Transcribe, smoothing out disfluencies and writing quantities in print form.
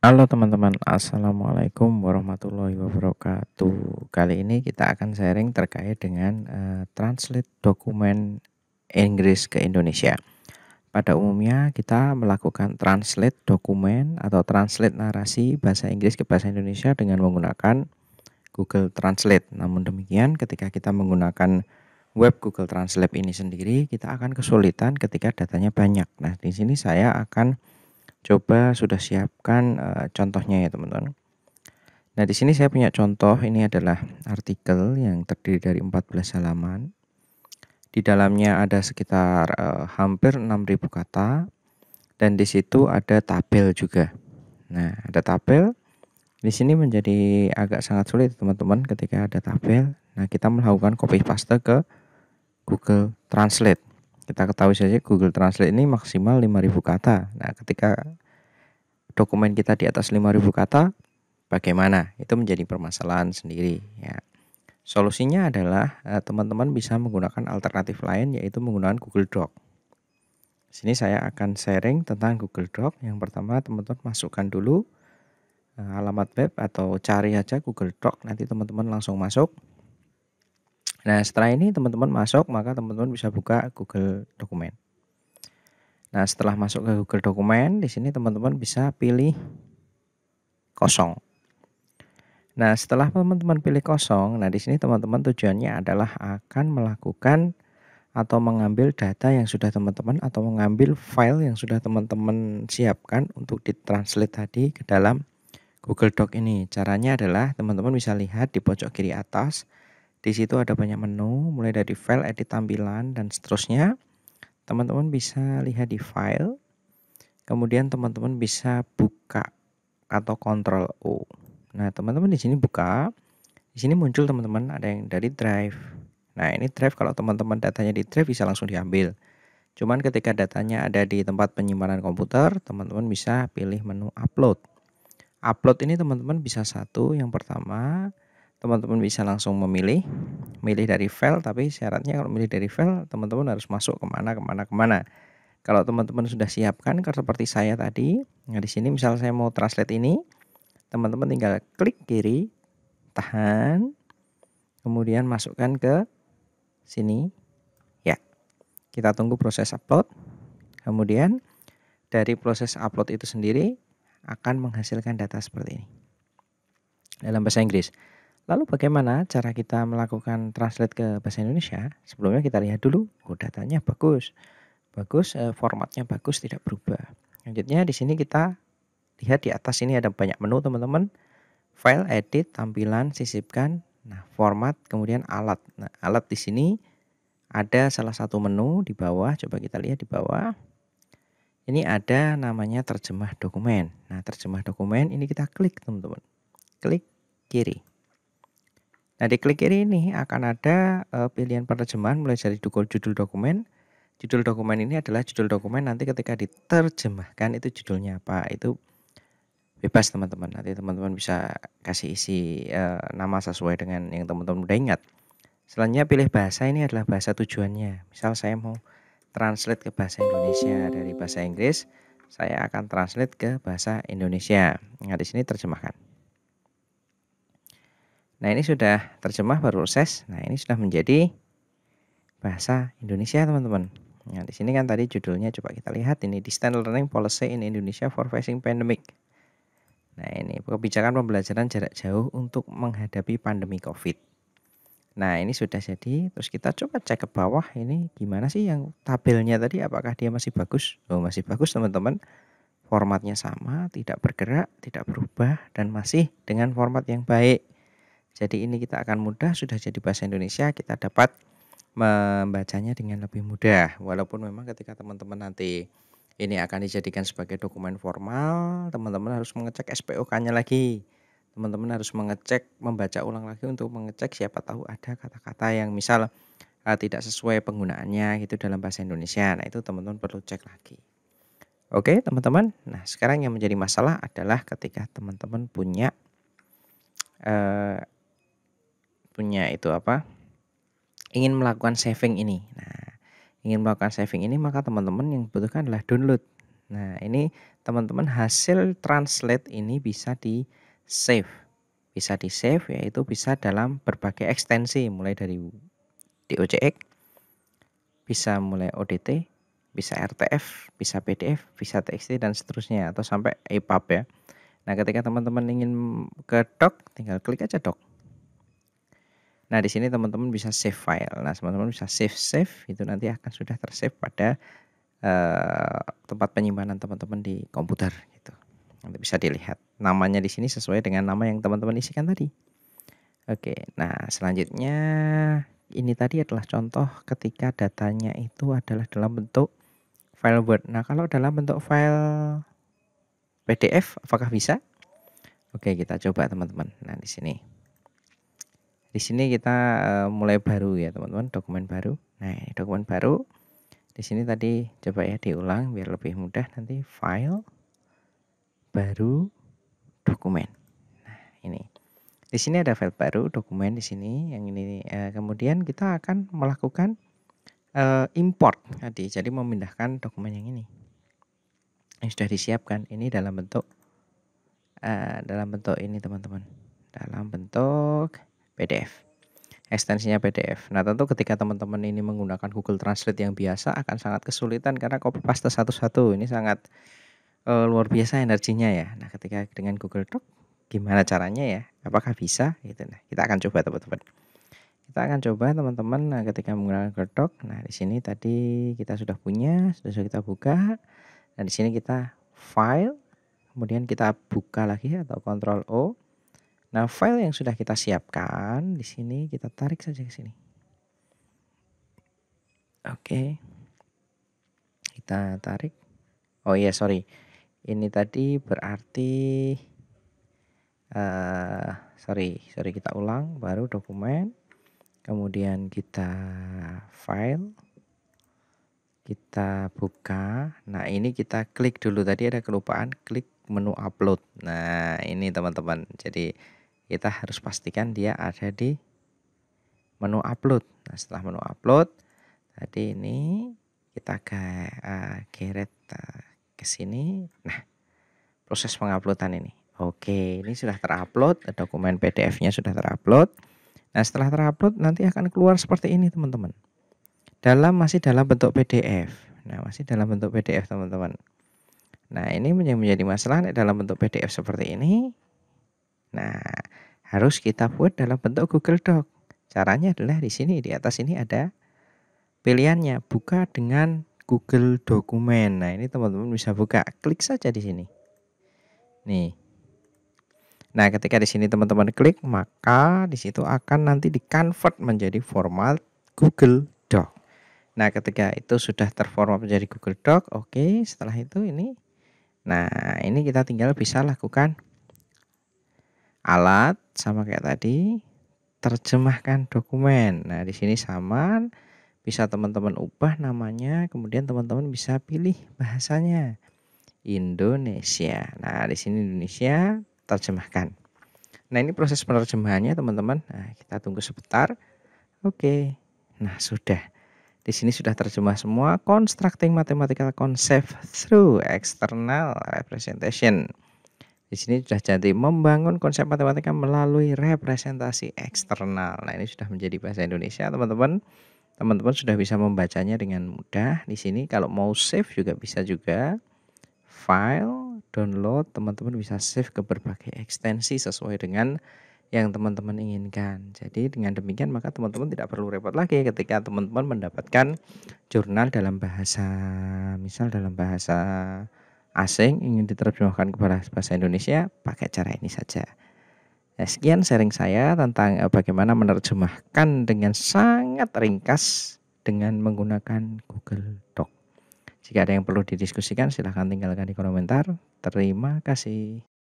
Halo teman-teman, assalamualaikum warahmatullahi wabarakatuh. Kali ini kita akan sharing terkait dengan translate dokumen Inggris ke Indonesia. Pada umumnya kita melakukan translate dokumen atau translate narasi bahasa Inggris ke bahasa Indonesia dengan menggunakan Google Translate. Namun demikian, ketika kita menggunakan web Google Translate ini sendiri, kita akan kesulitan ketika datanya banyak. Nah, di sini saya akan coba sudah siapkan contohnya ya teman-teman. Nah, di sini saya punya contoh, ini adalah artikel yang terdiri dari 14 halaman. Di dalamnya ada sekitar hampir 6.000 kata dan di situ ada tabel juga. Nah, ada tabel. Di sini menjadi agak sangat sulit teman-teman ketika ada tabel. Nah, kita melakukan copy paste ke Google Translate. Kita ketahui saja Google Translate ini maksimal 5.000 kata. Nah, ketika dokumen kita di atas 5.000 kata, bagaimana? Itu menjadi permasalahan sendiri ya. Solusinya adalah teman-teman bisa menggunakan alternatif lain, yaitu menggunakan Google Doc. Sini saya akan sharing tentang Google Doc. Yang pertama teman-teman masukkan dulu alamat web atau cari aja Google Doc, nanti teman-teman langsung masuk. Nah, setelah ini teman-teman masuk, maka teman-teman bisa buka Google Dokumen. Nah, setelah masuk ke Google Dokumen, di sini teman-teman bisa pilih kosong. Nah, setelah teman-teman pilih kosong, nah di sini teman-teman tujuannya adalah akan melakukan atau mengambil data yang sudah teman-teman atau mengambil file yang sudah teman-teman siapkan untuk ditranslate tadi ke dalam Google Doc ini. Caranya adalah teman-teman bisa lihat di pojok kiri atas. Di situ ada banyak menu, mulai dari file, edit tampilan, dan seterusnya. Teman-teman bisa lihat di file. Kemudian teman-teman bisa buka atau Ctrl O. Nah, teman-teman di sini buka. Di sini muncul teman-teman ada yang dari drive. Nah, ini drive, kalau teman-teman datanya di drive bisa langsung diambil. Cuman ketika datanya ada di tempat penyimpanan komputer, teman-teman bisa pilih menu upload. Upload ini teman-teman bisa satu, yang pertama teman-teman bisa langsung milih dari file, tapi syaratnya kalau milih dari file teman-teman harus masuk kemana. Kalau teman-teman sudah siapkan seperti saya tadi, nah di sini misal saya mau translate ini, teman-teman tinggal klik kiri, tahan, kemudian masukkan ke sini. Ya, kita tunggu proses upload. Kemudian dari proses upload itu sendiri akan menghasilkan data seperti ini dalam bahasa Inggris. Lalu bagaimana cara kita melakukan translate ke bahasa Indonesia? Sebelumnya kita lihat dulu, datanya bagus, formatnya bagus, tidak berubah. Lanjutnya di sini kita lihat di atas ini ada banyak menu teman-teman. File, edit, tampilan, sisipkan, nah format, kemudian alat. Nah, alat di sini ada salah satu menu di bawah, coba kita lihat di bawah. Ini ada namanya terjemah dokumen. Nah, terjemah dokumen ini kita klik teman-teman. Klik kiri. Nah, di klik kiri ini akan ada pilihan penerjemahan mulai dari judul dokumen. Judul dokumen ini adalah judul dokumen, nanti ketika diterjemahkan itu judulnya apa, itu bebas teman-teman. Nanti teman-teman bisa kasih isi nama sesuai dengan yang teman-teman udah ingat. Selanjutnya pilih bahasa, ini adalah bahasa tujuannya. Misal saya mau translate ke bahasa Indonesia dari bahasa Inggris, saya akan translate ke bahasa Indonesia. Nah, di sini terjemahkan. Nah, ini sudah terjemah berproses. Nah, ini sudah menjadi bahasa Indonesia, teman-teman. Nah, di sini kan tadi judulnya, coba kita lihat ini, Distance Learning Policy in Indonesia for Facing Pandemic. Nah, ini kebijakan pembelajaran jarak jauh untuk menghadapi pandemi Covid. Nah, ini sudah jadi. Terus kita coba cek ke bawah, ini gimana sih yang tabelnya tadi, apakah dia masih bagus? Oh, masih bagus teman-teman. Formatnya sama, tidak bergerak, tidak berubah, dan masih dengan format yang baik. Jadi ini kita akan mudah, sudah jadi bahasa Indonesia, kita dapat membacanya dengan lebih mudah. Walaupun memang ketika teman-teman nanti ini akan dijadikan sebagai dokumen formal, teman-teman harus mengecek SPOK-nya lagi. Teman-teman harus membaca ulang lagi untuk mengecek, siapa tahu ada kata-kata yang misal tidak sesuai penggunaannya gitu dalam bahasa Indonesia. Nah, itu teman-teman perlu cek lagi. Oke, teman-teman. Nah, sekarang yang menjadi masalah adalah ketika teman-teman punya ingin melakukan saving ini. Nah, ingin melakukan saving ini, maka teman-teman yang dibutuhkan adalah download. Nah, ini teman-teman hasil translate ini bisa di-save. Bisa di-save yaitu bisa dalam berbagai ekstensi mulai dari DOCX, bisa mulai ODT, bisa RTF, bisa PDF, bisa TXT dan seterusnya atau sampai EPUB ya. Nah, ketika teman-teman ingin ke doc, tinggal klik aja doc. Nah, di sini teman-teman bisa save file. Nah, teman-teman bisa save itu nanti akan sudah tersave pada tempat penyimpanan teman-teman di komputer gitu. Nanti bisa dilihat. Namanya di sini sesuai dengan nama yang teman-teman isikan tadi. Oke, nah selanjutnya ini tadi adalah contoh ketika datanya itu adalah dalam bentuk file Word. Nah, kalau dalam bentuk file PDF apakah bisa? Oke, kita coba teman-teman. Nah, di sini. Di sini kita mulai baru ya, teman-teman, dokumen baru. Nah, ini dokumen baru. Di sini tadi coba ya diulang biar lebih mudah, nanti file baru dokumen. Nah, ini. Di sini ada file baru dokumen di sini yang ini kemudian kita akan melakukan import tadi. Jadi memindahkan dokumen yang ini. Yang sudah disiapkan ini dalam bentuk ini teman-teman. Dalam bentuk PDF. Ekstensinya PDF. Nah, tentu ketika teman-teman ini menggunakan Google Translate yang biasa akan sangat kesulitan karena copy paste satu-satu. Ini sangat luar biasa energinya ya. Nah, ketika dengan Google Doc gimana caranya ya? Apakah bisa? Gitu. Nah, kita akan coba teman-teman. Kita akan coba teman-teman. Nah, ketika menggunakan Google Doc, nah di sini tadi kita sudah punya, sudah kita buka. Nah, di sini kita file, kemudian kita buka lagi atau Ctrl O. Nah, file yang sudah kita siapkan di sini kita tarik saja ke sini. Oke. Kita tarik. Oh iya, sorry. Ini tadi berarti sorry kita ulang, baru dokumen. Kemudian kita file. Kita buka. Nah, ini kita klik dulu, tadi ada kelupaan klik menu upload. Nah, ini teman-teman. Jadi kita harus pastikan dia ada di menu upload. Nah, setelah menu upload tadi ini kita geret ke sini. Nah, proses penguploadan ini. Oke, ini sudah terupload, dokumen PDF-nya sudah terupload. Nah, setelah terupload nanti akan keluar seperti ini, teman-teman. Masih dalam bentuk PDF. Nah, masih dalam bentuk PDF, teman-teman. Nah, ini menjadi masalah dalam bentuk PDF seperti ini. Nah, harus kita buat dalam bentuk Google Doc. Caranya adalah di sini, di atas ini ada pilihannya, buka dengan Google Dokumen. Nah, ini teman-teman bisa buka, klik saja di sini. Nih. Nah, ketika di sini teman-teman klik, maka di situ akan nanti di-convert menjadi format Google Doc. Nah, ketika itu sudah terformat menjadi Google Doc, oke, setelah itu ini. Nah, ini kita tinggal bisa lakukan alat sama kayak tadi, terjemahkan dokumen. Nah, di sini sama, bisa teman-teman ubah namanya, kemudian teman-teman bisa pilih bahasanya. Indonesia. Nah, di sini Indonesia, terjemahkan. Nah, ini proses penerjemahannya, teman-teman. Nah, kita tunggu sebentar. Oke. Nah, sudah. Di sini sudah terjemah semua. Constructing mathematical concept through external representation. Di sini sudah jadi membangun konsep matematika melalui representasi eksternal. Nah, ini sudah menjadi bahasa Indonesia, teman-teman. Teman-teman sudah bisa membacanya dengan mudah. Di sini kalau mau save juga bisa juga. File, download, teman-teman bisa save ke berbagai ekstensi sesuai dengan yang teman-teman inginkan. Jadi dengan demikian maka teman-teman tidak perlu repot lagi ketika teman-teman mendapatkan jurnal dalam bahasa, misal dalam bahasa asing ingin diterjemahkan ke bahasa Indonesia, pakai cara ini saja. Nah, sekian sharing saya tentang bagaimana menerjemahkan dengan sangat ringkas dengan menggunakan Google Doc. Jika ada yang perlu didiskusikan silahkan tinggalkan di kolom komentar. Terima kasih.